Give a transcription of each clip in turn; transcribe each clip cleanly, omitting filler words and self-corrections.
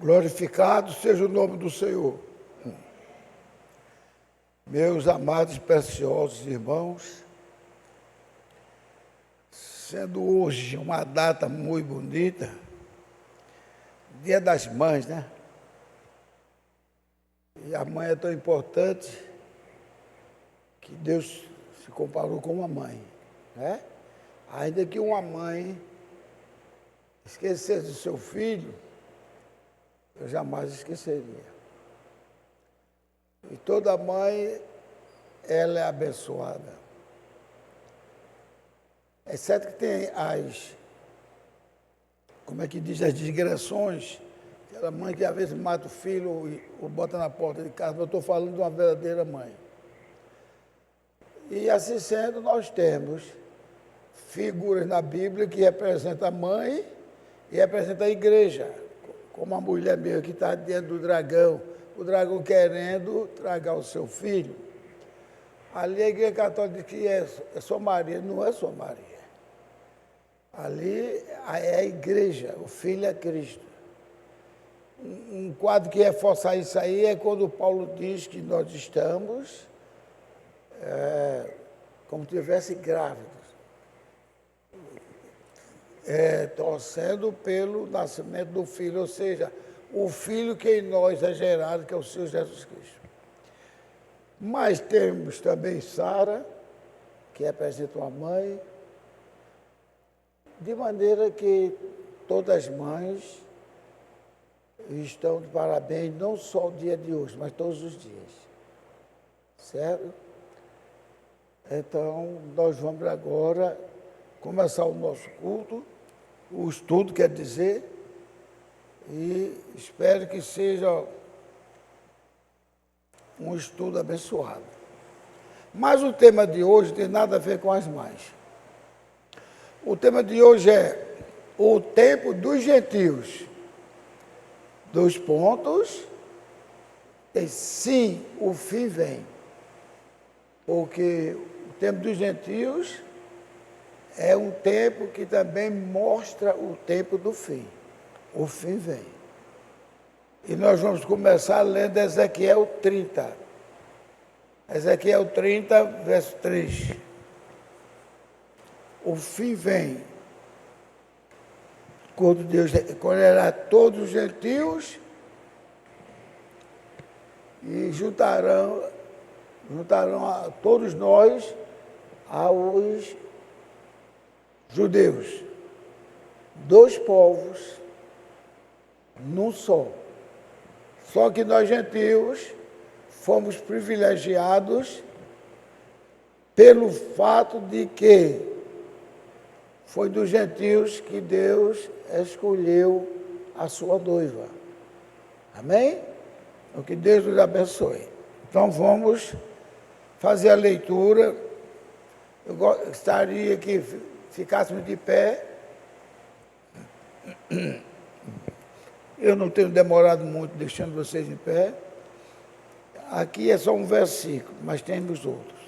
Glorificado seja o nome do Senhor. Meus amados e preciosos irmãos, sendo hoje uma data muito bonita, Dia das Mães, né? E a mãe é tão importante que Deus se comparou com uma mãe, né? Ainda que uma mãe esquecesse do seu filho, eu jamais esqueceria. E toda mãe, ela é abençoada. É certo que tem como é que diz, as digressões, aquela mãe que às vezes mata o filho ou bota na porta de casa, mas eu estou falando de uma verdadeira mãe. E assim sendo, nós temos figuras na Bíblia que representam a mãe e representam a igreja, como a mulher mesmo que está diante do dragão, o dragão querendo tragar o seu filho. Ali a igreja católica diz que é só Maria, não é só Maria. Ali é a igreja, o filho é Cristo. Um quadro que reforça isso aí é quando Paulo diz que nós estamos como se estivesse grávidos, torcendo pelo nascimento do Filho, ou seja, o Filho que em nós é gerado, que é o Senhor Jesus Cristo. Mas temos também Sara, que representa uma mãe, de maneira que todas as mães estão de parabéns, não só o dia de hoje, mas todos os dias. Certo? Então, nós vamos agora começar o nosso culto, o estudo, quer dizer, e espero que seja um estudo abençoado. Mas o tema de hoje tem nada a ver com as mães. O tema de hoje é o tempo dos gentios. 2 pontos, e sim, o fim vem. Porque o tempo dos gentios é um tempo que também mostra o tempo do fim. O fim vem. E nós vamos começar lendo Ezequiel 30. Ezequiel 30, verso 3. O fim vem. Quando Deus colherá todos os gentios e juntarão a todos nós aos judeus. 2 povos num só. Só que nós gentios fomos privilegiados pelo fato de que foi dos gentios que Deus escolheu a sua noiva. Amém? Então, que Deus nos abençoe. Então, vamos fazer a leitura. Eu gostaria que ficássemos de pé. Eu não tenho demorado muito deixando vocês em pé. Aqui é só um versículo, mas temos outros.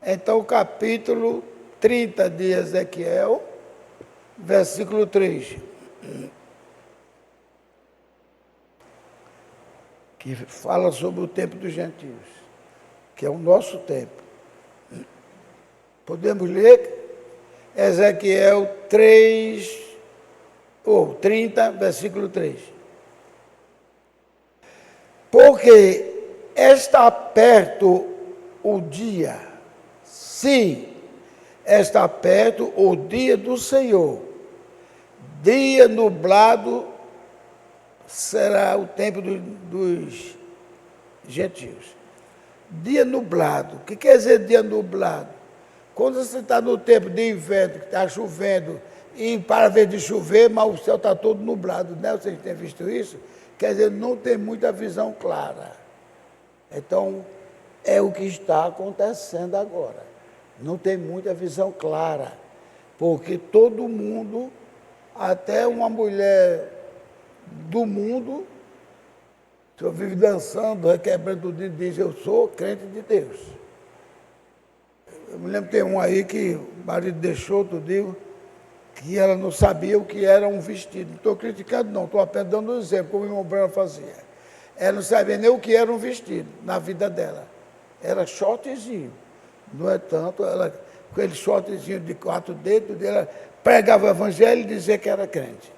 Então, o capítulo 30 de Ezequiel, versículo 3. Que fala sobre o tempo dos gentios, que é o nosso tempo. Podemos ler Ezequiel 30, versículo 3. Porque está perto o dia, sim, está perto o dia do Senhor. Dia nublado será o tempo dos gentios. Dia nublado. O que quer dizer dia nublado? Quando você está no tempo de inverno, que está chovendo, e para ver de chover, mas o céu está todo nublado, né? Vocês têm visto isso? Quer dizer, não tem muita visão clara. Então, é o que está acontecendo agora. Não tem muita visão clara, porque todo mundo, até uma mulher do mundo, só vive dançando, requebrando tudo e diz, eu sou crente de Deus. Eu me lembro que tem um aí que o marido deixou, tudo, que ela não sabia o que era um vestido. Não estou criticando, não, estou apenas dando um exemplo, como o irmão Branco fazia. Ela não sabia nem o que era um vestido na vida dela. Era shortzinho. No entanto, ela, com aquele shortzinho de 4 dedos, ela pregava o evangelho e dizia que era crente.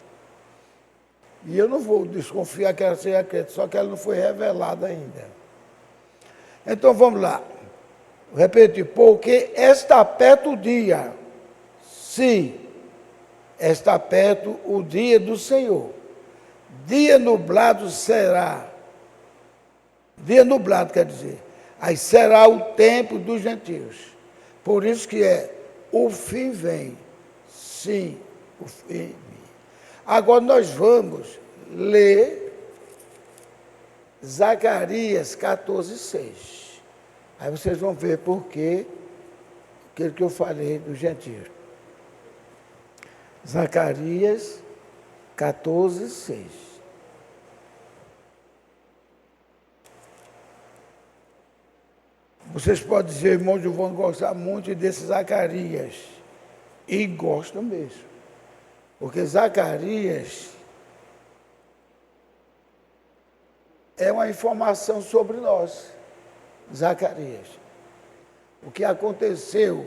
E eu não vou desconfiar que ela seja crente, só que ela não foi revelada ainda. Então vamos lá. Vou repetir, porque está perto o dia. Sim, está perto o dia do Senhor. Dia nublado será. Dia nublado quer dizer. Aí será o tempo dos gentios. Por isso que o fim vem. Sim, o fim vem. Agora nós vamos ler Zacarias 14:6. Aí vocês vão ver por que aquilo que eu falei dos gentios. Zacarias 14:6. Vocês podem dizer, irmãos, vão gostar muito desse Zacarias. E gostam mesmo. Porque Zacarias é uma informação sobre nós. Zacarias. O que aconteceu,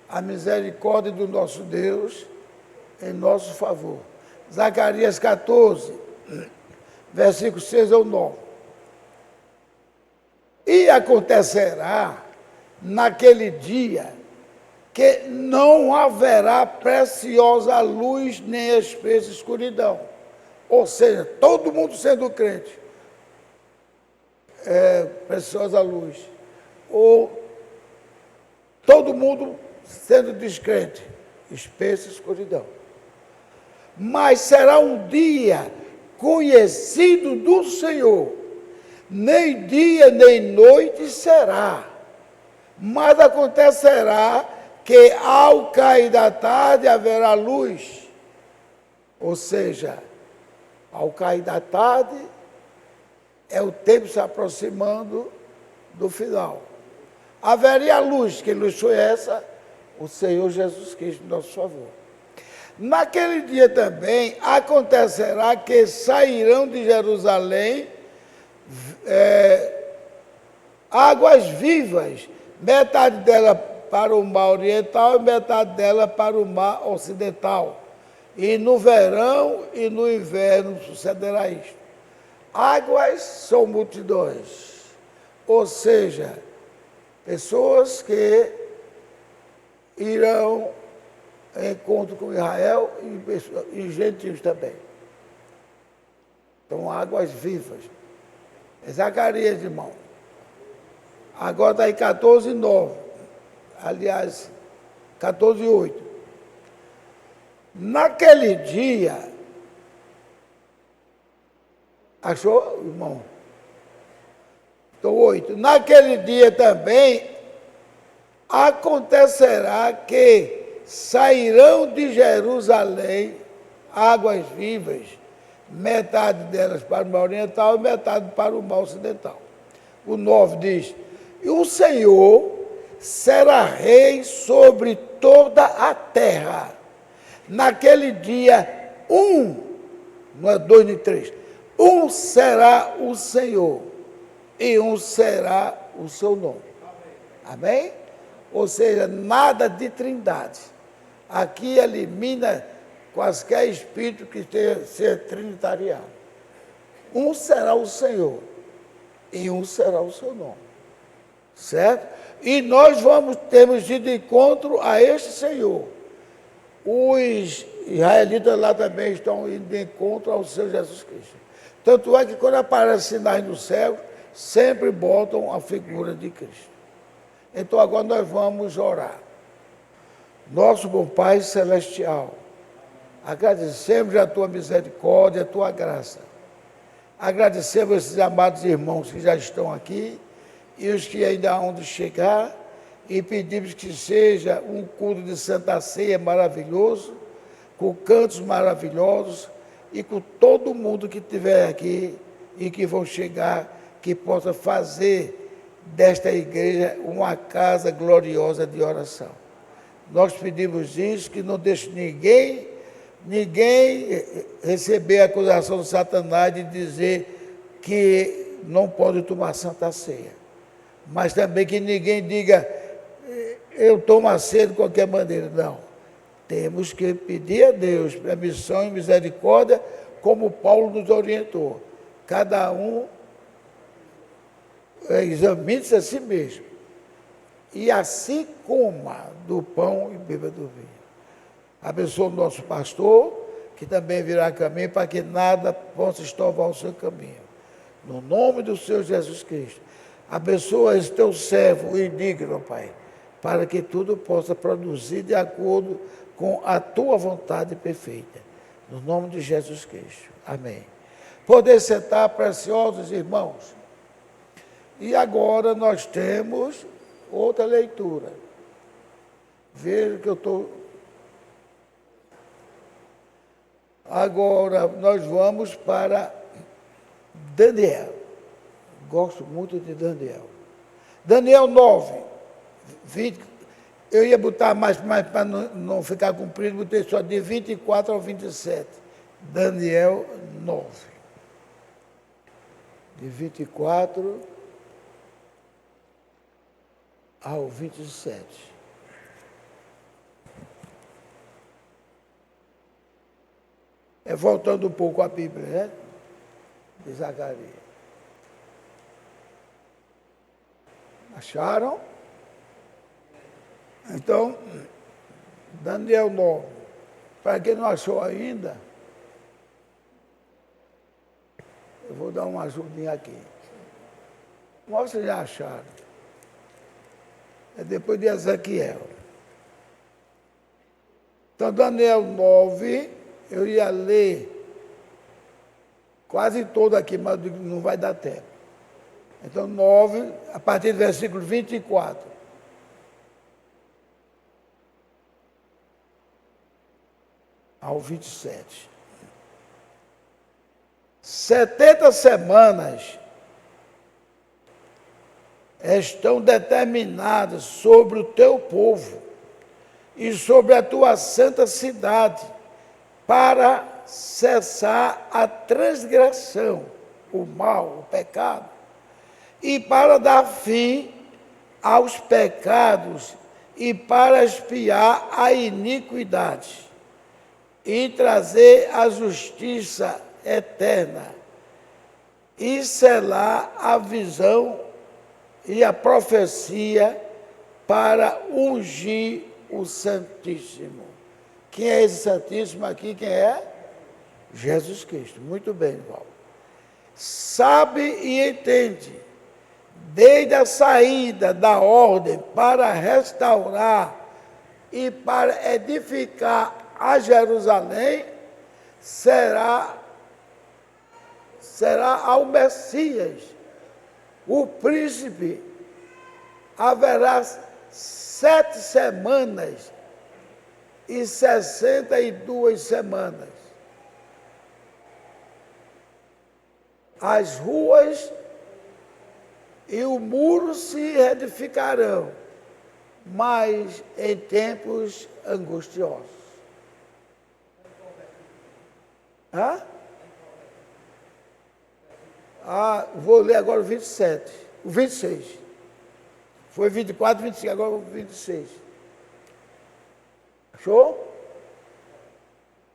a misericórdia do nosso Deus em nosso favor. Zacarias 14, versículo 6 ao 9. E acontecerá naquele dia que não haverá preciosa luz nem espessa escuridão. Ou seja, todo mundo sendo crente. Preciosa luz. Ou todo mundo sendo descrente. Espessa escuridão. Mas será um dia conhecido do Senhor. Nem dia nem noite será. Mas acontecerá que ao cair da tarde haverá luz. Ou seja, ao cair da tarde é o tempo se aproximando do final. Haveria luz, que luz foi essa? O Senhor Jesus Cristo, em nosso favor. Naquele dia também acontecerá que sairão de Jerusalém águas vivas, metade dela para o mar oriental e metade dela para o mar ocidental. E no verão e no inverno sucederá isto. Águas são multidões, ou seja, pessoas que irão em encontro com Israel e gentios também. Então, águas vivas. Zacarias, irmão. Agora está em 14:9. Aliás, 14:8. Naquele dia, achou, irmão? Então, 8. Naquele dia também acontecerá que sairão de Jerusalém águas vivas, metade delas para o mar oriental e metade para o mar ocidental. O 9 diz, e o Senhor será rei sobre toda a terra. Naquele dia, não é 2 nem 3, será o Senhor e será o seu nome. Amém? Ou seja, nada de trindade. Aqui elimina quaisquer espírito que tenha ser trinitariano. Será o Senhor e será o seu nome. Certo? E nós temos ido de encontro a este Senhor. Os israelitas lá também estão indo de encontro ao Senhor Jesus Cristo. Tanto é que quando aparecem sinais no céu, sempre botam a figura de Cristo. Então agora nós vamos orar. Nosso bom Pai Celestial, agradecemos a Tua misericórdia, a Tua graça. Agradecemos esses amados irmãos que já estão aqui e os que ainda hão de chegar e pedimos que seja um culto de Santa Ceia maravilhoso, com cantos maravilhosos e com todo mundo que estiver aqui e que vão chegar, que possa fazer desta igreja uma casa gloriosa de oração. Nós pedimos isso, que não deixe ninguém receber a acusação de Satanás de dizer que não pode tomar Santa Ceia. Mas também que ninguém diga, eu tomo a ceia de qualquer maneira. Não. Temos que pedir a Deus permissão e misericórdia, como Paulo nos orientou. Cada um examine-se a si mesmo. E assim coma do pão e beba do vinho. Abençoa o nosso pastor, que também virá caminho, para que nada possa estorvar o seu caminho. No nome do Senhor Jesus Cristo. Abençoa esse teu servo indigno, Pai, para que tudo possa produzir de acordo com a tua vontade perfeita. No nome de Jesus Cristo. Amém. Poder sentar, preciosos irmãos. E agora nós temos outra leitura. Veja que eu estou... Agora nós vamos para Daniel. Gosto muito de Daniel. Daniel 9, 20. Eu ia botar mais para não ficar comprido, botei só de 24 ao 27. Daniel 9. De 24 ao 27. Voltando um pouco à Bíblia, né? De Zacarias. Acharam? Então, Daniel 9. Para quem não achou ainda, eu vou dar uma ajudinha aqui. Mostra já acharam. É depois de Ezequiel. Então, Daniel 9, eu ia ler quase todo aqui, mas não vai dar tempo. Então, 9, a partir do versículo 24. Ao 27. 70 semanas estão determinadas sobre o teu povo e sobre a tua santa cidade, para cessar a transgressão, o mal, o pecado, e para dar fim aos pecados e para expiar a iniquidade, e trazer a justiça eterna, e selar a visão e a profecia para ungir o Santíssimo. Quem é esse Santíssimo aqui? Quem é? Jesus Cristo. Muito bem, Paulo. Sabe e entende, desde a saída da ordem para restaurar e para edificar a Jerusalém, será ao Messias, o príncipe. Haverá 7 semanas e 62 semanas. As ruas e o muro se edificarão, mas em tempos angustiosos. Hã? Vou ler agora o 27, o 26. Foi 24, 25, agora o 26. Achou?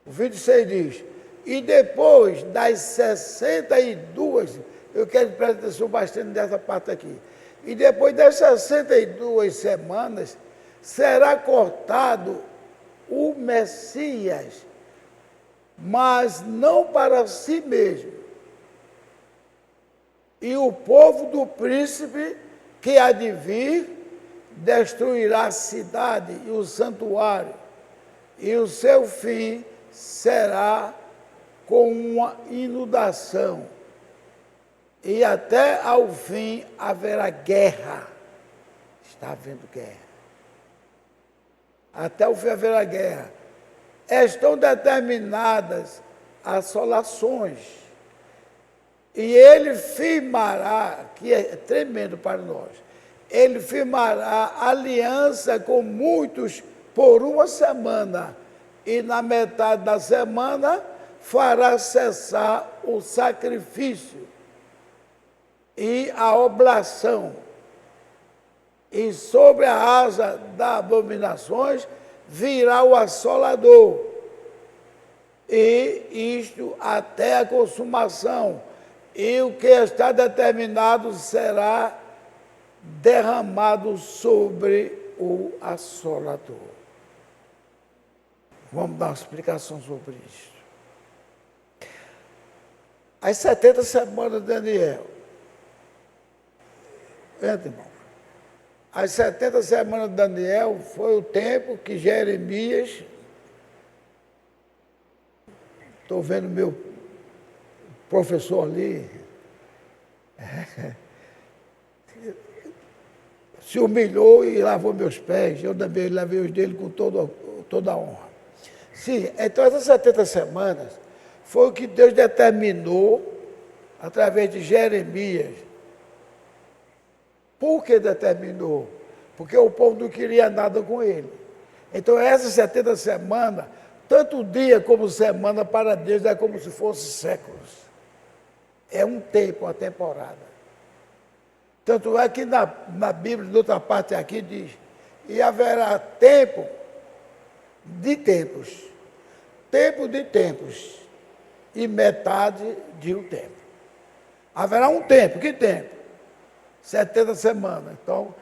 O 26 diz, e depois das 62, eu quero prestar atenção bastante nessa parte aqui, e depois das 62 semanas, será cortado o Messias, mas não para si mesmo. E o povo do príncipe que há de vir destruirá a cidade e o santuário, e o seu fim será com uma inundação, e até ao fim haverá guerra. Está havendo guerra. Até o fim haverá guerra. Estão determinadas assolações, e ele firmará, que é tremendo para nós, ele firmará aliança com muitos por uma semana, e na metade da semana fará cessar o sacrifício e a oblação. E sobre a asa das abominações virá o assolador, e isto até a consumação, e o que está determinado será derramado sobre o assolador. Vamos dar uma explicação sobre isso. As 70 semanas de Daniel. Entra, irmão. As 70 semanas de Daniel foi o tempo que Jeremias, estou vendo meu professor ali, se humilhou e lavou meus pés, eu também lavei os dele com toda a honra. Sim, então essas 70 semanas foi o que Deus determinou através de Jeremias. Por que determinou? Porque o povo não queria nada com ele. Então essas 70 semanas, tanto dia como semana para Deus é como se fosse séculos. É um tempo, uma temporada. Tanto é que na Bíblia, noutra parte aqui, diz, e haverá tempo de tempos, e metade de um tempo. Haverá um tempo, que tempo? 70 semanas. Então,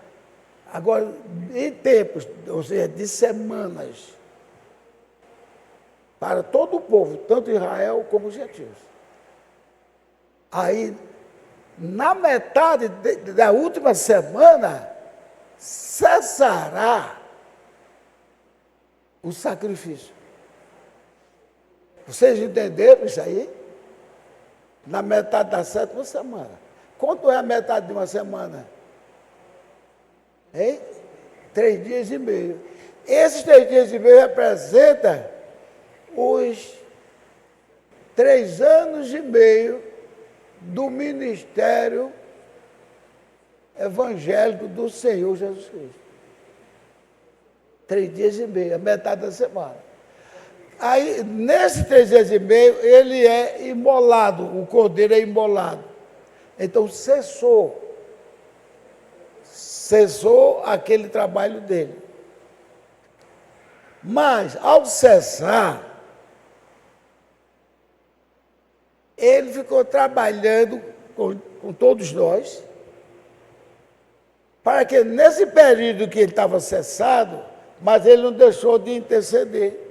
agora, em tempos, ou seja, de semanas, para todo o povo, tanto Israel como os gentios. Aí, na metade da última semana, cessará o sacrifício. Vocês entenderam isso aí? Na metade da 7ª semana. Quanto é a metade de uma semana? Hein? 3 dias e meio. Esses 3 dias e meio representam os 3 anos e meio do ministério evangélico do Senhor Jesus Cristo. 3 dias e meio, a metade da semana. Aí, nesses 3 dias e meio, ele é imolado, o cordeiro é imolado. Então, cessou aquele trabalho dele. Mas, ao cessar, ele ficou trabalhando com todos nós, para que nesse período que ele estava cessado, mas ele não deixou de interceder.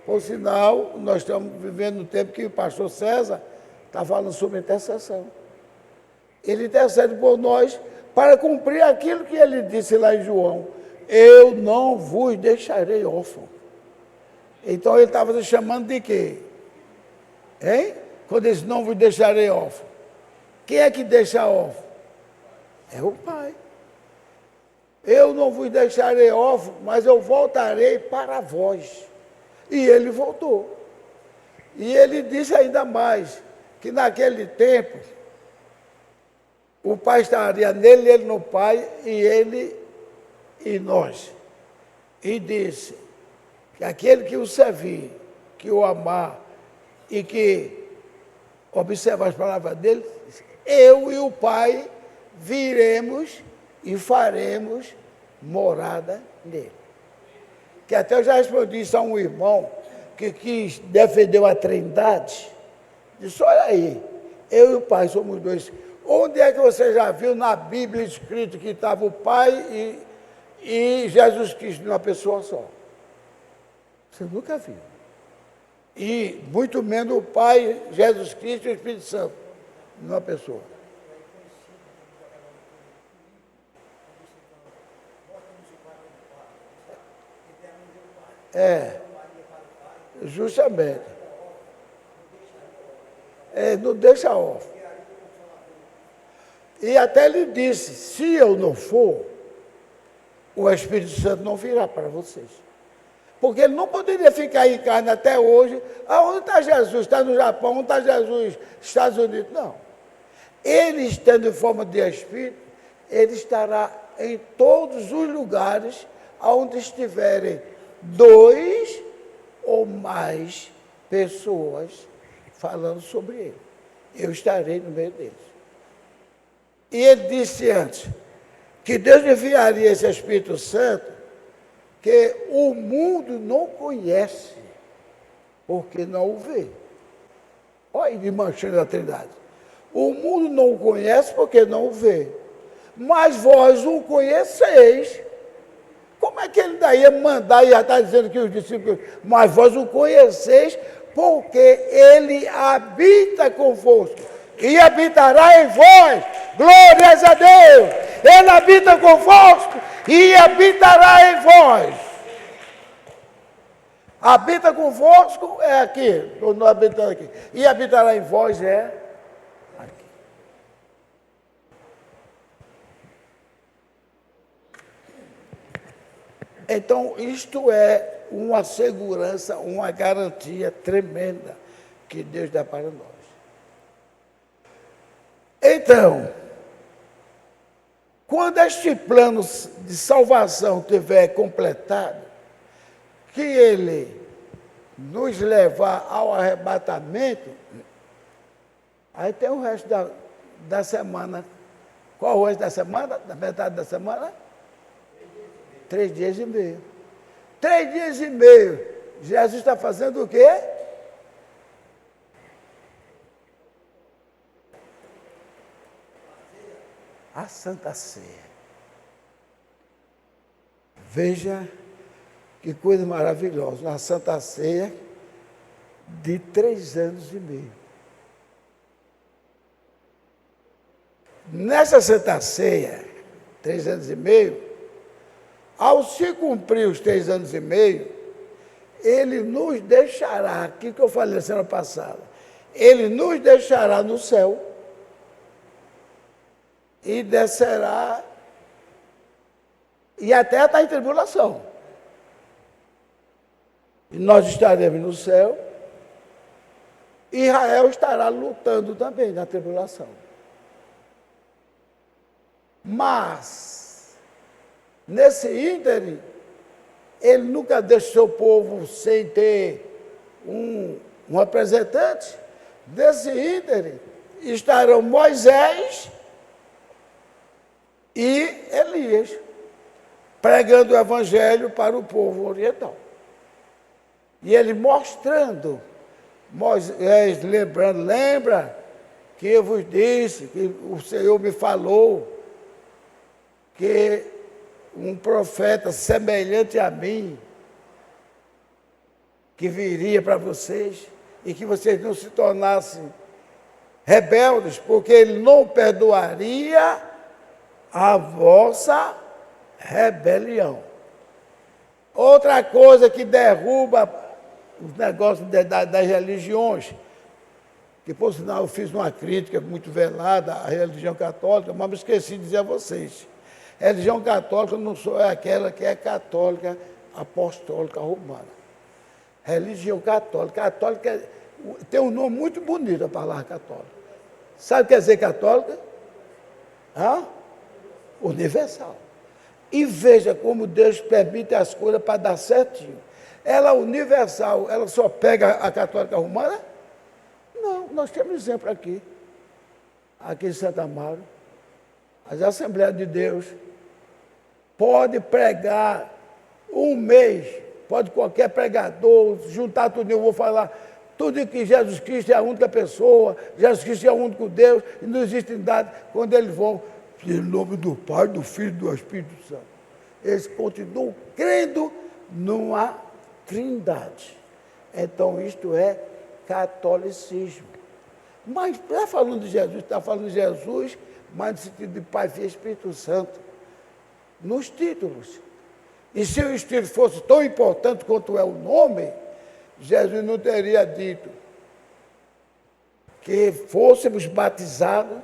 Por sinal, nós estamos vivendo no tempo que o pastor César está falando sobre intercessão. Ele intercede por nós para cumprir aquilo que ele disse lá em João: eu não vos deixarei órfão. Então ele estava se chamando de quê? Hein? Quando ele disse, não vos deixarei órfão. Quem é que deixa órfão? É o Pai. Eu não vos deixarei órfão, mas eu voltarei para vós. E ele voltou. E ele disse ainda mais, que naquele tempo, o Pai estaria nele, ele no Pai, e ele e nós. E disse que aquele que o servir, que o amar e que observar as palavras dele, eu e o Pai viremos e faremos morada nele. Que até eu já respondi isso a um irmão que quis defender a Trindade. Disse, olha aí, eu e o Pai somos dois. Onde é que você já viu na Bíblia escrito que estava o Pai e Jesus Cristo numa pessoa só? Você nunca viu. E muito menos o Pai, Jesus Cristo e o Espírito Santo numa pessoa. Justamente. Não deixa órfão. E até ele disse, se eu não for, o Espírito Santo não virá para vocês. Porque ele não poderia ficar em carne até hoje. Onde está Jesus? Está no Japão? Onde está Jesus? Estados Unidos? Não. Ele estando em forma de Espírito, ele estará em todos os lugares onde estiverem 2 ou mais pessoas falando sobre ele. Eu estarei no meio deles. E ele disse antes que Deus enviaria esse Espírito Santo que o mundo não conhece, porque não o vê. Olha ele manchando a Trindade. O mundo não o conhece porque não o vê. Mas vós o conheceis. Como é que ele daí ia mandar e já está dizendo que os discípulos, mas vós o conheceis porque ele habita convosco e habitará em vós. Glórias a Deus! Ele habita convosco e habitará em vós. Habita convosco é aqui, ou não habitando aqui. E habitará em vós é aqui. Então, isto é uma segurança, uma garantia tremenda que Deus dá para nós. Então, quando este plano de salvação tiver completado, que ele nos levar ao arrebatamento, aí tem o resto da semana. Qual o resto da semana? Da metade da semana? 3 dias e meio. 3 dias e meio. Jesus está fazendo o quê? A Santa Ceia. Veja que coisa maravilhosa. A Santa Ceia de 3 anos e meio. Nessa Santa Ceia, 3 anos e meio, ao se cumprir os 3 anos e meio, ele nos deixará, aquilo que eu falei na semana passada, ele nos deixará no céu e descerá, e a terra está em tribulação. E nós estaremos no céu, e Israel estará lutando também na tribulação. Mas, nesse ínterim, ele nunca deixou o povo sem ter um representante. Nesse ínterim estarão Moisés e Elias, pregando o evangelho para o povo oriental. E ele mostrando, Moisés lembrando, lembra que eu vos disse, que o Senhor me falou, que um profeta semelhante a mim, que viria para vocês, e que vocês não se tornassem rebeldes, porque ele não perdoaria a vossa rebelião. Outra coisa que derruba os negócios das religiões, que por sinal eu fiz uma crítica muito velada à religião católica, mas me esqueci de dizer a vocês. A religião católica não só é aquela que é católica, apostólica romana. Religião católica. Católica tem um nome muito bonito a palavra católica. Sabe o que quer dizer católica? Universal. E veja como Deus permite as coisas para dar certinho. Ela universal, ela só pega a católica romana? Não, nós temos exemplo aqui. Aqui em Santo Amaro. As Assembleias de Deus pode pregar um mês, pode qualquer pregador juntar tudo, eu vou falar tudo que Jesus Cristo é a única pessoa, Jesus Cristo é o único Deus, e não existe trindade. Quando eles vão, em nome do Pai, do Filho e do Espírito Santo, eles continuam crendo numa trindade. Então, isto é catolicismo. Mas está falando de Jesus, está falando de Jesus, mas no sentido de Pai, Filho e Espírito Santo, nos títulos. E se o Espírito fosse tão importante quanto é o nome, Jesus não teria dito que fôssemos batizados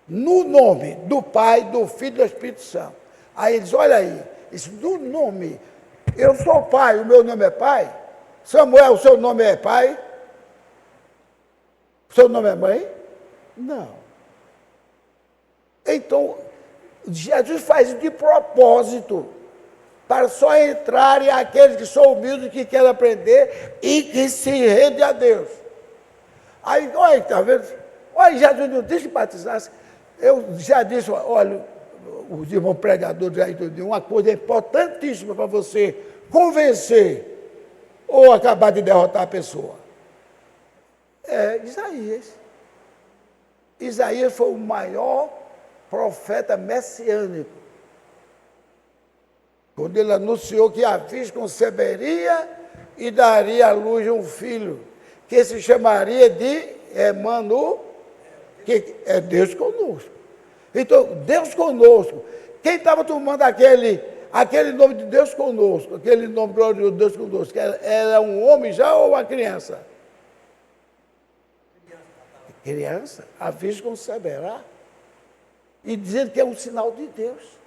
no nome do Pai, do Filho e do Espírito Santo. Aí eles, olha aí, isso do nome, eu sou pai, o meu nome é pai? Samuel, o seu nome é pai? O seu nome é mãe? Não. Então, Jesus faz de propósito para só entrarem aqueles que são humildes, que querem aprender e que se rendem a Deus. Aí, olha, está vendo? Olha, Jesus não disse que batizasse. Eu já disse, olha, os irmãos pregadores aí, uma coisa importantíssima para você convencer ou acabar de derrotar a pessoa. É Isaías. Isaías foi o maior profeta messiânico. Quando ele anunciou que a virgem conceberia e daria à luz um filho, que se chamaria de Emanuel, que é Deus conosco. Então, Deus conosco. Quem estava tomando aquele nome de Deus conosco, aquele nome glorioso de Deus conosco, era um homem já ou uma criança? Criança. A virgem conceberá. E dizendo que é um sinal de Deus.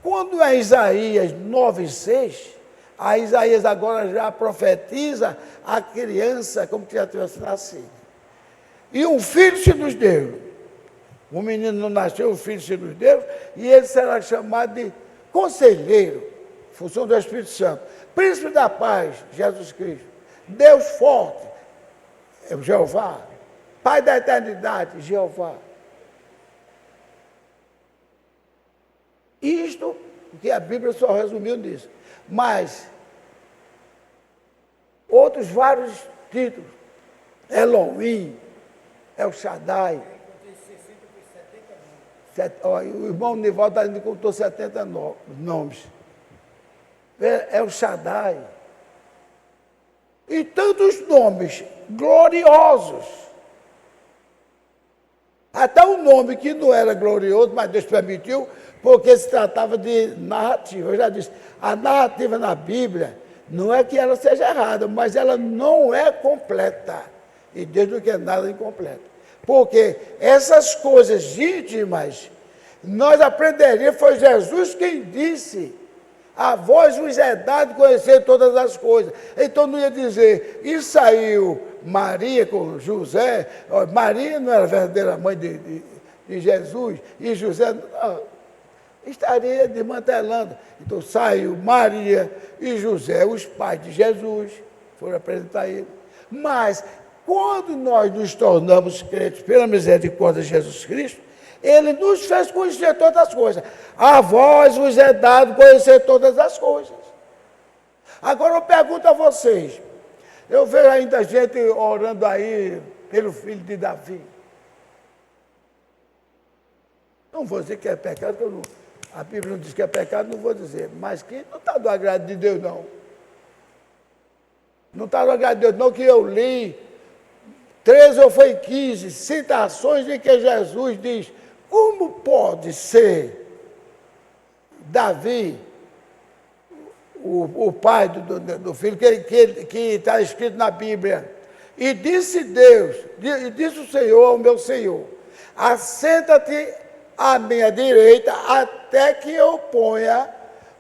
Quando é Isaías 9,6, a Isaías agora já profetiza a criança como que já tivesse nascido. E um filho se nos deu. Um menino não nasceu, um filho se nos deu, e ele será chamado de Conselheiro, função do Espírito Santo. Príncipe da Paz, Jesus Cristo. Deus forte, é o Jeová. Pai da eternidade, Jeová. Isto, que a Bíblia só resumiu nisso. Mas, outros vários títulos. Elohim, El Shaddai. O irmão Nivaldo ainda contou 70 nomes. El Shaddai. E tantos nomes gloriosos. Até um nome que não era glorioso, mas Deus permitiu, porque se tratava de narrativa. Eu já disse, a narrativa na Bíblia não é que ela seja errada, mas ela não é completa. E Deus não quer nada incompleto. Porque essas coisas íntimas, nós aprenderíamos, foi Jesus quem disse, a vós vos é dado conhecer todas as coisas. Então não ia dizer, e saiu Maria com José, Maria não era a verdadeira mãe de Jesus, e José não, estaria desmantelando. Então saiu Maria e José, os pais de Jesus, foram apresentar ele. Mas, quando nós nos tornamos crentes pela misericórdia de Jesus Cristo, ele nos fez conhecer todas as coisas. A vós vos é dado conhecer todas as coisas. Agora eu pergunto a vocês, eu vejo ainda gente orando aí pelo filho de Davi. Não vou dizer que é pecado, porque a Bíblia não diz que é pecado, não vou dizer. Mas que não está do agrado de Deus, não. Não está do agrado de Deus, não, que eu li 13 ou foi 15 citações em que Jesus diz, como pode ser Davi, o pai do filho, que está escrito na Bíblia, e disse Deus, e disse o Senhor ao meu Senhor, assenta-te à minha direita, até que eu ponha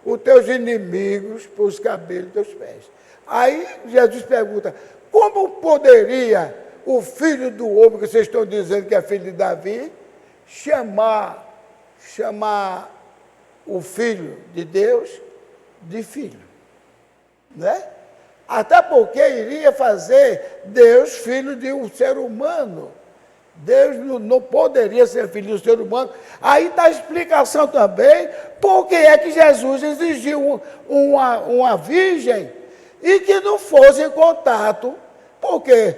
os teus inimigos por os cabelos dos teus pés. Aí Jesus pergunta, como poderia o filho do homem, que vocês estão dizendo que é filho de Davi, chamar o filho de Deus de filho, né? Até porque iria fazer Deus filho de um ser humano. Deus não poderia ser filho de um ser humano. Aí está a explicação também, porque é que Jesus exigiu uma virgem e que não fosse em contato, porque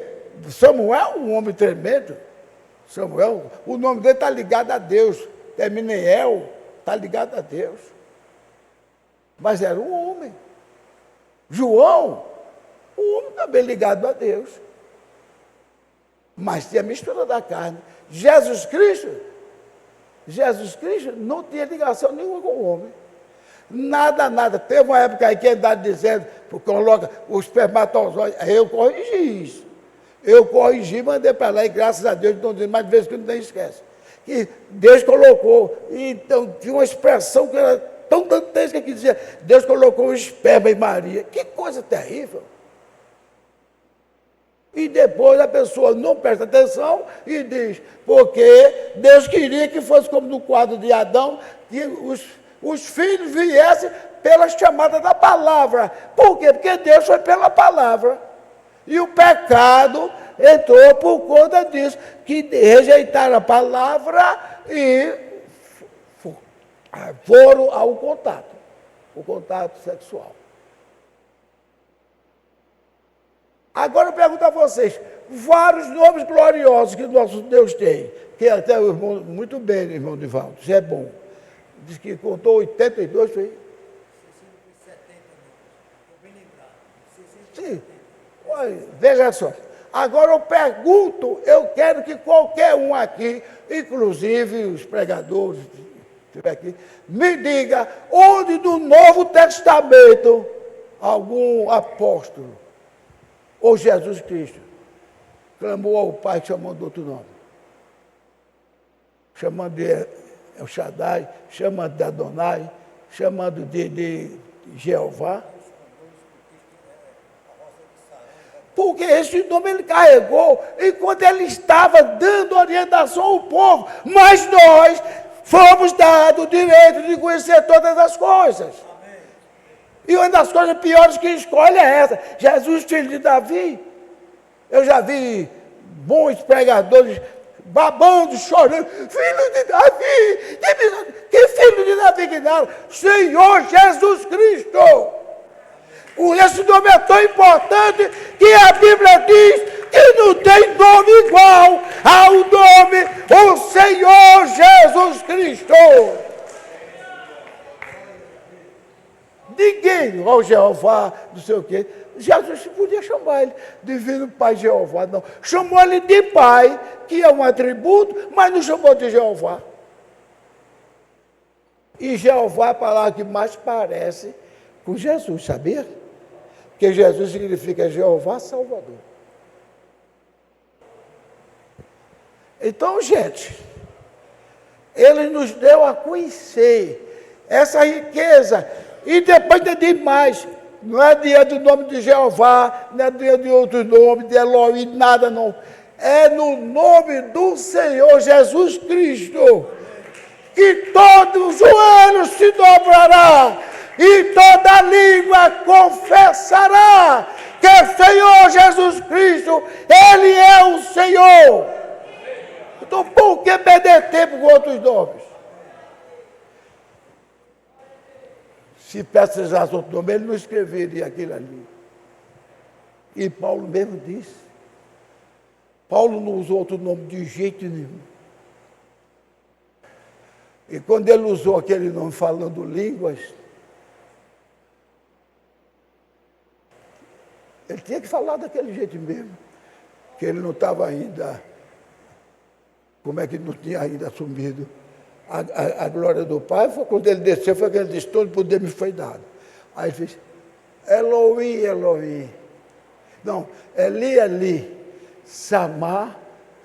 Samuel, um homem tremendo, Samuel, o nome dele está ligado a Deus, termina em El, está ligado a Deus. Mas era um homem. João, um homem também ligado a Deus. Mas tinha mistura da carne. Jesus Cristo não tinha ligação nenhuma com o homem. Nada. Teve uma época aí que andava dizendo, coloca os espermatozoides, eu corrigi isso. Eu corrigi, mandei para lá, e graças a Deus, não dizendo, mas de vez em quando nem esquece. Que Deus colocou, então tinha uma expressão que era tão dantesca que dizia, Deus colocou o esperma em Maria. Que coisa terrível. E depois a pessoa não presta atenção e diz, porque Deus queria que fosse como no quadro de Adão, que os filhos viessem pela chamada da palavra. Por quê? Porque Deus foi pela palavra. E o pecado entrou por conta disso, que rejeitaram a palavra e foram ao contato, o contato sexual. Agora eu pergunto a vocês, vários nomes gloriosos que nosso Deus tem, que até o irmão, muito bem, irmão Divaldo, isso é bom. Diz que contou 82, foi? 670, sim. Olha, veja só. Agora eu pergunto, eu quero que qualquer um aqui, inclusive os pregadores, estiver aqui, me diga onde do Novo Testamento algum apóstolo ou Jesus Cristo clamou ao Pai chamando outro nome. Chamando de El Shaddai, chamando de Adonai, chamando de Jeová. Porque esse nome ele carregou enquanto ele estava dando orientação ao povo. Mas nós fomos dados o direito de conhecer todas as coisas. Amém. E uma das coisas piores que escolhe é essa. Jesus, filho de Davi. Eu já vi bons pregadores babando, chorando. Filho de Davi! Que filho de Davi que nada? Senhor Jesus Cristo! Esse nome é tão importante que a Bíblia diz que não tem nome igual ao nome o Senhor Jesus Cristo. Ninguém, ó Jeová, não sei o quê. Jesus podia chamar ele Divino Pai Jeová, não. Chamou ele de Pai, que é um atributo, mas não chamou de Jeová. E Jeová é a palavra que mais parece com Jesus, sabia? Porque Jesus significa Jeová Salvador. Então, gente, Ele nos deu a conhecer essa riqueza. E depois de demais, não é dia do nome de Jeová, não é dia de outro nome, de Elohim, nada não. É no nome do Senhor Jesus Cristo que todo o joelho se dobrará e toda língua confessará que o Senhor Jesus Cristo, Ele é o Senhor. Então, por que perder tempo com outros nomes? Se precisasse outro nome, ele não escreveria aquilo ali. E Paulo mesmo disse. Paulo não usou outro nome de jeito nenhum. E quando ele usou aquele nome falando línguas, ele tinha que falar daquele jeito mesmo, que ele não estava ainda, como é que não tinha ainda assumido a glória do Pai. Foi quando ele desceu, foi que ele disse, todo poder me foi dado. Aí ele fez, Elohim, Elohim. Não, Eli, Eli, Samá,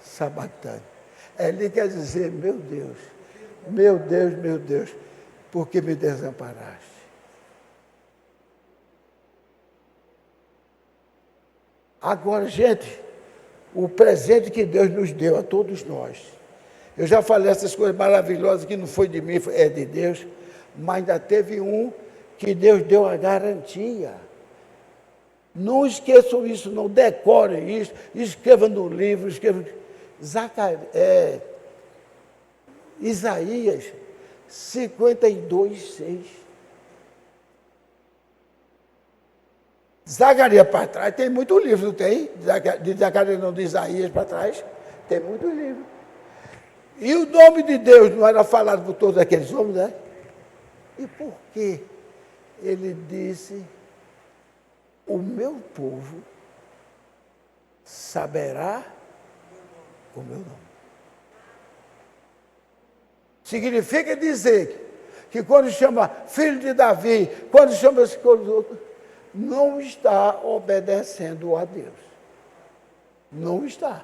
Sabactani. Eli quer dizer, meu Deus, meu Deus, meu Deus, por que me desamparaste? Agora, gente, o presente que Deus nos deu a todos nós. Eu já falei essas coisas maravilhosas que não foi de mim, é de Deus, mas ainda teve um que Deus deu a garantia. Não esqueçam isso, não decorem isso, escrevam no livro, escrevam. Isaías 52:6. Zacarias para trás, tem muito livro, não tem? De Zacarias, não, de Isaías para trás, tem muito livro. E o nome de Deus não era falado por todos aqueles homens, né? E por que ele disse, o meu povo saberá o meu nome? Significa dizer que quando chama filho de Davi, quando chama esse outro, não está obedecendo a Deus. Não está.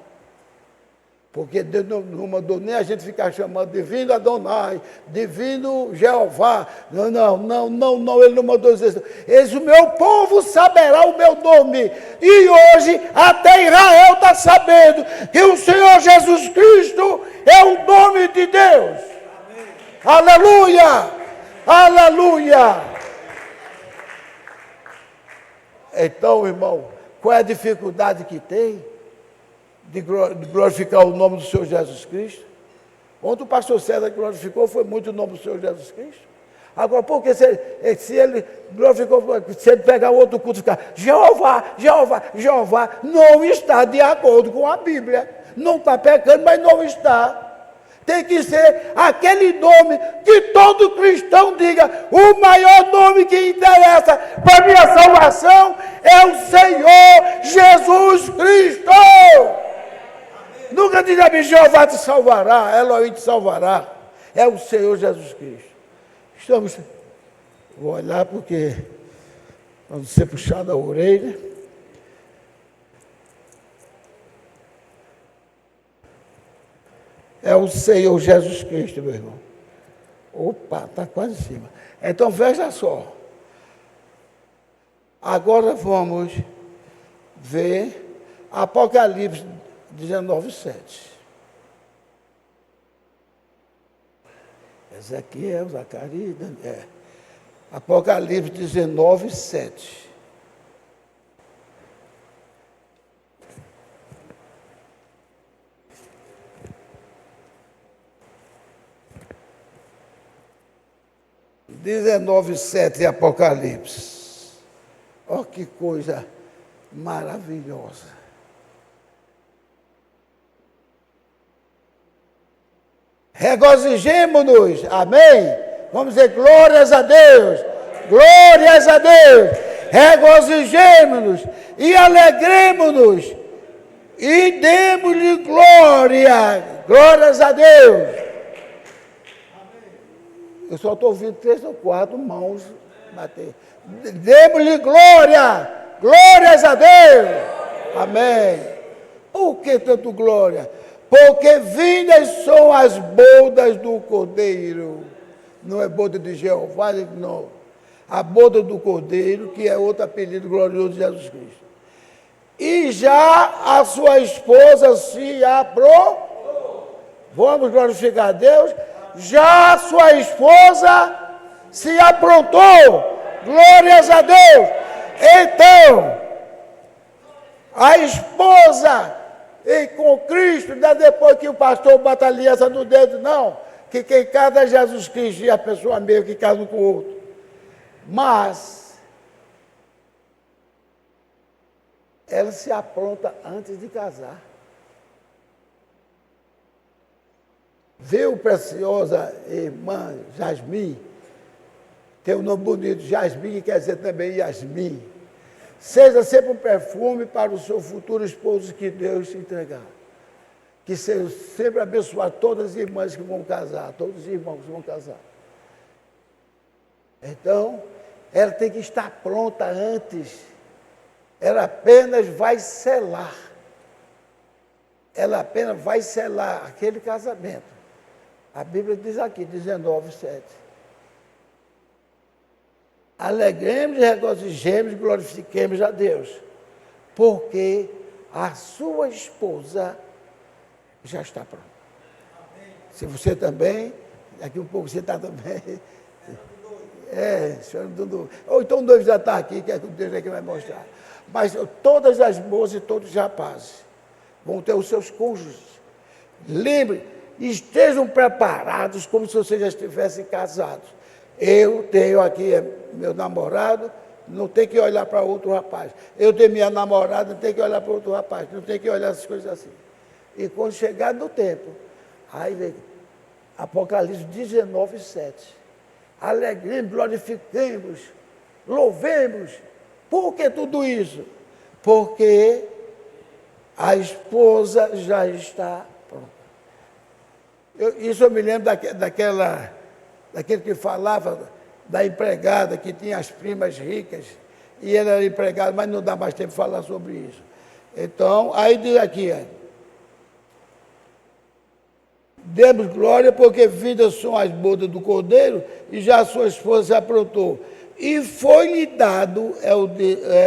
Porque Deus não mandou nem a gente ficar chamando divino Adonai, divino Jeová. Não, ele não mandou dizer isso. Eis o meu povo saberá o meu nome. E hoje até Israel está sabendo que o Senhor Jesus Cristo é o nome de Deus. Amém. Aleluia! Aleluia! Então, irmão, qual é a dificuldade que tem de glorificar o nome do Senhor Jesus Cristo? Ontem o pastor César glorificou, foi muito o nome do Senhor Jesus Cristo. Agora, porque se ele glorificou, se ele pegar outro culto e ficar Jeová, Jeová, Jeová, não está de acordo com a Bíblia. Não está pecando, mas não está. Tem que ser aquele nome que todo cristão diga, o maior nome que interessa para a minha salvação é o Senhor Jesus Cristo. Nunca diga a Jeová te salvará, Elohim te salvará. É o Senhor Jesus Cristo. Vou olhar porque vamos ser puxado a orelha. É o Senhor Jesus Cristo, meu irmão. Opa, está quase em cima. Então veja só. Agora vamos ver Apocalipse 19:7. Ezequiel, Zacarias, Daniel. Apocalipse 19:7. de Apocalipse. Olha que coisa maravilhosa. Regozijemo-nos, amém? Vamos dizer glórias a Deus, glórias a Deus. Regozijemo-nos e alegremo-nos e demos-lhe glória, glórias a Deus. Eu só estou ouvindo 3 ou 4 mãos bater. Demos-lhe glória, glórias a Deus. Amém. Por que tanto glória? Porque vindas são as bodas do Cordeiro. Não é boda de Jeová, não. A boda do Cordeiro, que é outro apelido glorioso de Jesus Cristo. E já a sua esposa se aprontou. Vamos glorificar a Deus. Já sua esposa se aprontou. Glórias a Deus. Então, a esposa e com Cristo, não é depois que o pastor bota a aliança no dedo, não. Que quem casa é Jesus Cristo e a pessoa meio que casa um com o outro. Mas, ela se apronta antes de casar. Viu, preciosa irmã Jasmim? Tem um nome bonito, Jasmim, que quer dizer também Yasmin. Seja sempre um perfume para o seu futuro esposo que Deus te entregar. Que seja sempre abençoar todas as irmãs que vão casar, todos os irmãos que vão casar. Então, ela tem que estar pronta antes. Ela apenas vai selar. Ela apenas vai selar aquele casamento. A Bíblia diz aqui, 19:7. Alegremos, regozijemos, glorifiquemos a Deus, porque a sua esposa já está pronta. Se você também, daqui um pouco você está também. Senhor do noivo. Ou então o noivo já está aqui, que é que Deus é que vai mostrar. Mas todas as moças e todos os rapazes vão ter os seus cônjuges. Lembre, estejam preparados como se vocês já estivessem casados. Eu tenho aqui meu namorado, não tem que olhar para outro rapaz. Eu tenho minha namorada, não tem que olhar para outro rapaz. Não tem que olhar essas coisas assim. E quando chegar no tempo, aí vem Apocalipse 19:7. Alegremos, glorifiquemos, louvemos. Por que tudo isso? Porque a esposa já está pronta. Isso eu me lembro daquele que falava da empregada que tinha as primas ricas e ela era empregada, mas não dá mais tempo de falar sobre isso. Então, aí diz aqui, demos glória porque vindas são as bodas do Cordeiro e já a sua esposa se aprontou. E foi-lhe dado,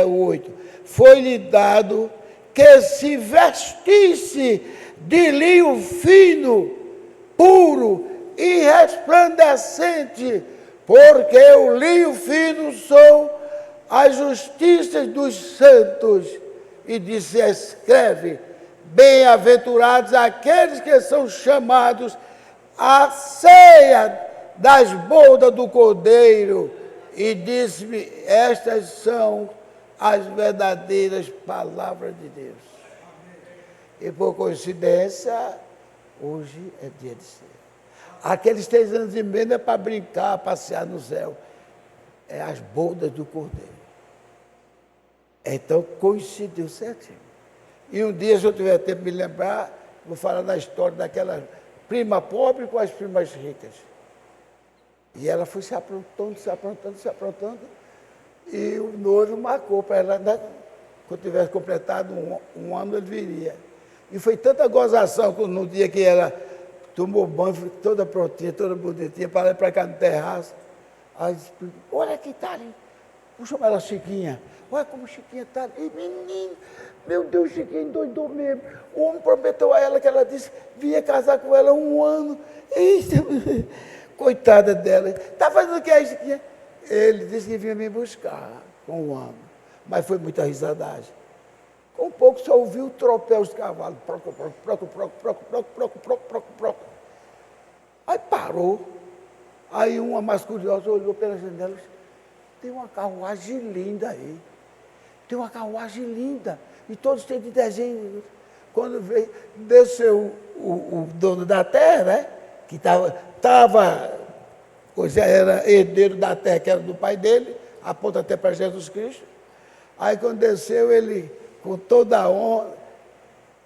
o 8, foi-lhe dado que se vestisse de linho fino, puro e resplandecente, porque o linho fino são as justiças dos santos, e disse: escreve, bem-aventurados aqueles que são chamados à ceia das bodas do Cordeiro. E disse-me: estas são as verdadeiras palavras de Deus. E por coincidência, hoje é dia de ceia. Aqueles 3 anos e meio é para brincar, passear no céu. É as bodas do Cordeiro. Então coincidiu certinho. E um dia, se eu tiver tempo de me lembrar, vou falar da história daquela prima pobre com as primas ricas. E ela foi se aprontando, se aprontando, se aprontando. E o noivo marcou para ela, quando tivesse completado um ano, ele viria. E foi tanta gozação no dia que ela tomou banho, foi toda prontinha, toda bonitinha, para lá e para cá no terraço. Aí disse: olha que está ali. Vou chamar ela Chiquinha. Olha como Chiquinha está ali. E menino, meu Deus, Chiquinha endoidou mesmo. O homem prometeu a ela que ela disse vinha casar com ela 1 ano. Eita, coitada dela. Está fazendo o que aí, Chiquinha? Ele disse que vinha me buscar com 1 ano. Mas foi muita risadagem. Com um pouco só ouviu o tropel dos cavalos. Proco, proco, proco, proco, proco, proco, proco, proco, proco, proco. Aí parou. Aí uma mais curiosa olhou pela janela e disse: tem uma carruagem linda aí. Tem uma carruagem linda. E todos têm de desenho. Quando veio, desceu o dono da terra, né? Que era herdeiro da terra, que era do pai dele, aponta até para Jesus Cristo. Aí quando desceu, ele, com toda a honra,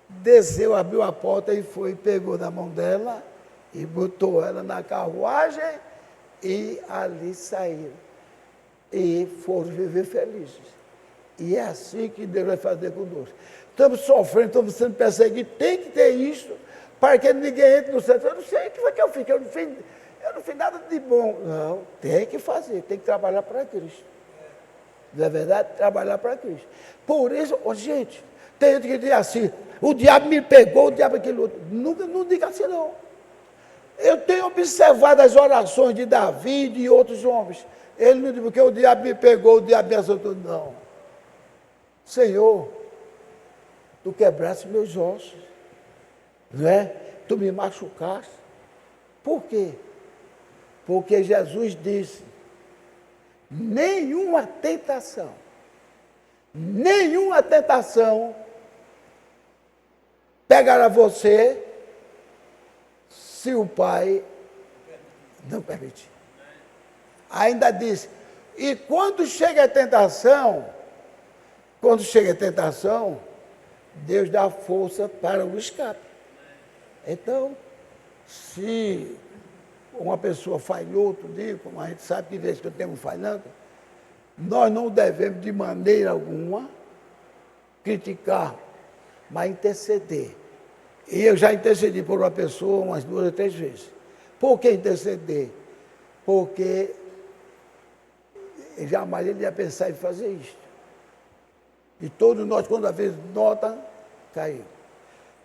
desceu, abriu a porta e foi, pegou na mão dela e botou ela na carruagem e ali saíram. E foram viver felizes. E é assim que Deus vai fazer conosco. Estamos sofrendo, estamos sendo perseguidos, tem que ter isso, para que ninguém entre no céu. Eu não sei o que foi que eu fiz, eu não fiz nada de bom. Não, tem que fazer, tem que trabalhar para Cristo. Não é verdade? Trabalhar para Cristo. Por isso, gente, tem gente que diz assim: o diabo me pegou, o diabo aquele outro. Não diga assim, não. Eu tenho observado as orações de Davi e de outros homens. Ele não diz porque o diabo me pegou, o diabo me assaltou. Não. Senhor, tu quebraste meus ossos, não é? Tu me machucaste. Por quê? Porque Jesus disse: nenhuma tentação pegará você se o Pai não permitir. Ainda disse: e quando chega a tentação, Deus dá força para o escape. Então, se uma pessoa falhou outro dia, como a gente sabe que vez que eu tenho falhando, nós não devemos de maneira alguma criticar, mas interceder. E eu já intercedi por uma pessoa umas 2 ou 3 vezes. Por que interceder? Porque jamais ele ia pensar em fazer isso. E todos nós, quando a vez nota, caiu.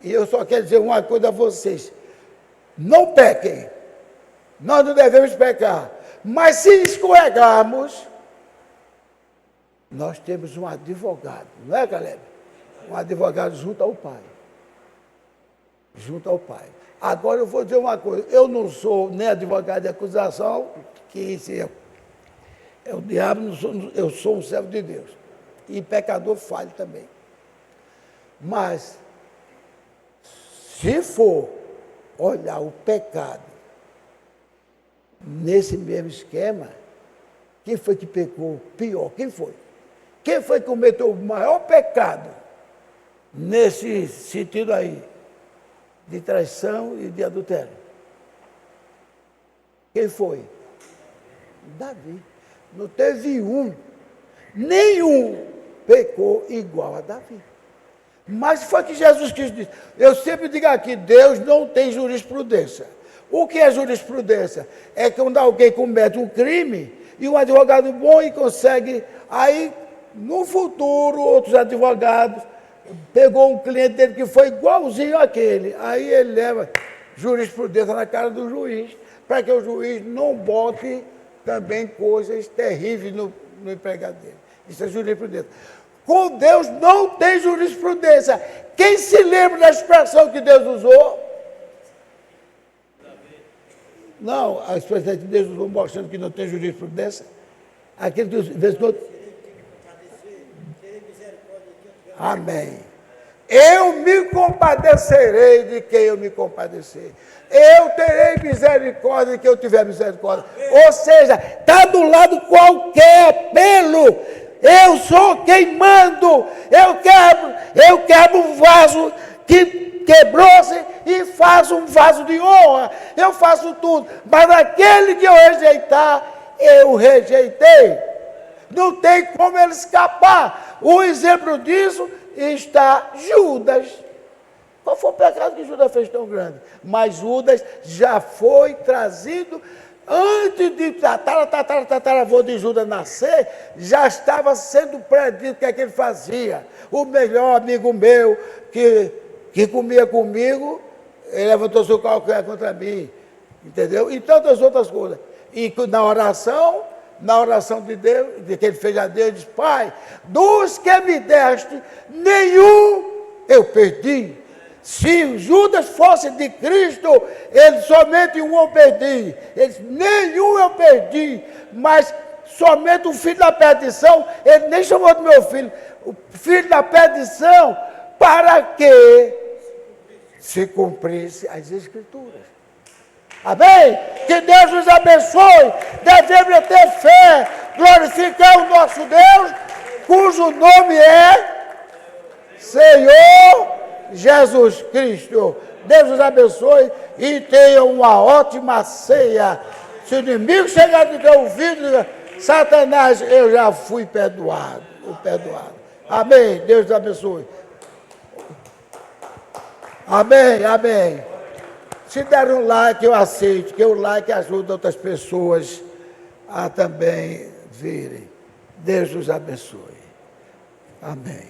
E eu só quero dizer uma coisa a vocês: não pequem. Nós não devemos pecar. Mas se escorregarmos, nós temos um advogado, não é, Caleb? Um advogado junto ao Pai. Junto ao Pai. Agora eu vou dizer uma coisa: eu não sou nem advogado de acusação, que esse é o diabo, eu sou um servo de Deus. E pecador falho também. Mas, se for olhar o pecado nesse mesmo esquema, quem foi que pecou pior? Quem foi? Quem foi que cometeu o maior pecado nesse sentido aí? De traição e de adultério. Quem foi? Davi. Não teve nenhum pecou igual a Davi. Mas foi que Jesus Cristo disse. Eu sempre digo aqui: Deus não tem jurisprudência. O que é jurisprudência? É quando alguém comete um crime e um advogado bom e consegue, aí no futuro outros advogados pegou um cliente dele que foi igualzinho àquele, aí ele leva jurisprudência na cara do juiz, para que o juiz não bote também coisas terríveis no empregado dele. Isso é jurisprudência. Com Deus não tem jurisprudência. Quem se lembra da expressão que Deus usou? Não, a expressão que Deus usou mostrando que não tem jurisprudência. Aquele que Deus não... Amém. Eu me compadecerei de quem eu me compadecer. Eu terei misericórdia de quem eu tiver misericórdia. Ou seja, está do lado qualquer apelo. Eu sou quem mando. Eu quebro um vaso que quebrou-se e faço um vaso de honra. Eu faço tudo. Mas aquele que eu rejeitar, eu rejeitei. Não tem como ele escapar. O exemplo disso está Judas. Qual foi o pecado que Judas fez tão grande? Mas Judas já foi trazido, antes de tataravô de Judas nascer, já estava sendo predito o que é que ele fazia. O melhor amigo meu, que comia comigo, ele levantou seu calcanhar contra mim. Entendeu? E tantas outras coisas. E na oração de Deus, de que ele fez a Deus, ele disse: Pai, dos que me deste, nenhum eu perdi. Se Judas fosse de Cristo, ele somente um eu perdi. Ele disse: nenhum eu perdi, mas somente o filho da perdição. Ele nem chamou de meu filho, o filho da perdição, para que se cumprisse as Escrituras. Amém? Que Deus nos abençoe. Devemos ter fé, glorificar o nosso Deus, cujo nome é Senhor Jesus Cristo. Deus nos abençoe e tenha uma ótima ceia. Se o inimigo chegar no teu ouvido, diga: Satanás, eu já fui perdoado. Amém. Deus nos abençoe. Amém, amém. Se der um like, eu aceito, que o like ajuda outras pessoas a também virem. Deus nos abençoe. Amém.